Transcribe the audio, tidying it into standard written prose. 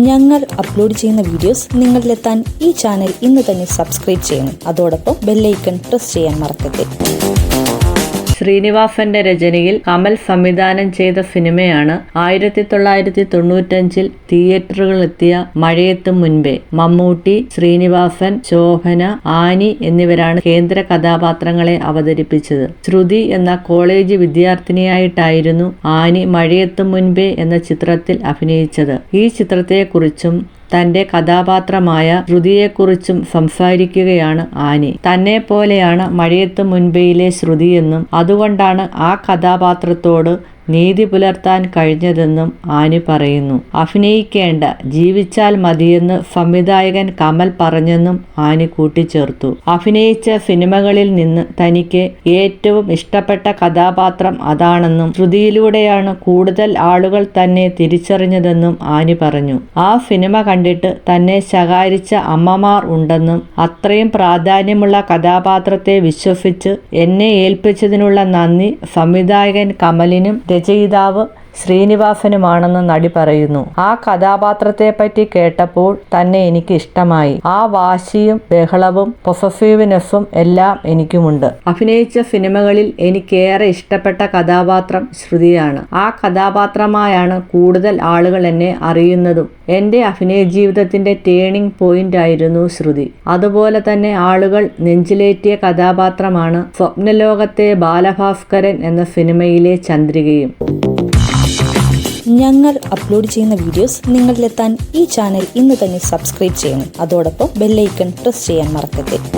ഞങ്ങൾ അപ്ലോഡ് ചെയ്യുന്ന വീഡിയോസ് നിങ്ങളിലെത്താൻ ഈ ചാനൽ ഇന്ന് തന്നെ സബ്സ്ക്രൈബ് ചെയ്യണം. അതോടൊപ്പം ബെല്ലൈക്കൺ പ്രസ് ചെയ്യാൻ മറക്കരുത്. ശ്രീനിവാസന്റെ രചനയിൽ കമൽ സംവിധാനം ചെയ്ത സിനിമയാണ് 1995 തിയേറ്ററുകളിലെത്തിയ മഴയെത്തും മുൻപേ. മമ്മൂട്ടി, ശ്രീനിവാസൻ, ശോഭന, ആനി എന്നിവരാണ് കേന്ദ്ര കഥാപാത്രങ്ങളെ അവതരിപ്പിച്ചത്. ശ്രുതി എന്ന കോളേജ് വിദ്യാർത്ഥിനിയായിട്ടായിരുന്നു ആനി മഴയെത്തും മുൻപേ എന്ന ചിത്രത്തിൽ അഭിനയിച്ചത്. ഈ ചിത്രത്തെക്കുറിച്ചും തന്റെ കഥാപാത്രമായ ശ്രുതിയെക്കുറിച്ചും സംസാരിക്കുകയാണ് ആനി. തന്നെ പോലെയാണ് മഴയെത്തും മുൻപേയിലെ ശ്രുതിയെന്നും അതുകൊണ്ടാണ് ആ കഥാപാത്രത്തോട് നീതി പുലർത്താൻ കഴിഞ്ഞതെന്നും ആനി പറയുന്നു. അഭിനയിക്കേണ്ട, ജീവിച്ചാൽ മതിയെന്ന് സംവിധായകൻ കമൽ പറഞ്ഞെന്നും ആനി കൂട്ടിച്ചേർത്തു. അഭിനയിച്ച സിനിമകളിൽ നിന്ന് തനിക്ക് ഏറ്റവും ഇഷ്ടപ്പെട്ട കഥാപാത്രം അതാണെന്നും ശ്രുതിയിലൂടെയാണ് കൂടുതൽ ആളുകൾ തന്നെ തിരിച്ചറിഞ്ഞതെന്നും ആനി പറഞ്ഞു. ആ സിനിമ കണ്ടിട്ട് തന്നെ ശകാരിച്ച അമ്മമാർ ഉണ്ടെന്നും അത്രയും പ്രാധാന്യമുള്ള കഥാപാത്രത്തെ വിശ്വസിച്ച് എന്നെ ഏൽപ്പിച്ചതിനുള്ള നന്ദി സംവിധായകൻ കമലിനും രചയിതാവ് ശ്രീനിവാസനുമാണെന്ന് നടി പറയുന്നു. ആ കഥാപാത്രത്തെപ്പറ്റി കേട്ടപ്പോൾ തന്നെ എനിക്ക് ഇഷ്ടമായി. ആ വാശിയും ബഹളവും പൊസസീവ്നെസ്സും എല്ലാം എനിക്കുമുണ്ട്. അഭിനയിച്ച സിനിമകളിൽ എനിക്കേറെ ഇഷ്ടപ്പെട്ട കഥാപാത്രം ശ്രുതിയാണ്. ആ കഥാപാത്രമായാണ് കൂടുതൽ ആളുകൾ എന്നെ അറിയുന്നതും. എൻ്റെ അഭിനയ ജീവിതത്തിൻ്റെ ടേണിംഗ് പോയിന്റ് ആയിരുന്നു ശ്രുതി. അതുപോലെ തന്നെ ആളുകൾ നെഞ്ചിലേറ്റിയ കഥാപാത്രമാണ് സ്വപ്നലോകത്തെ ബാലഭാസ്കരൻ എന്ന സിനിമയിലെ ചന്ദ്രികയും. ഞങ്ങൾ അപ്ലോഡ് ചെയ്യുന്ന വീഡിയോസ് നിങ്ങളിലെത്താൻ ഈ ചാനൽ ഇന്ന് തന്നെ സബ്സ്ക്രൈബ് ചെയ്യണം. അതോടൊപ്പം ബെല്ലൈക്കൺ പ്രസ് ചെയ്യാൻ മറക്കരുത്.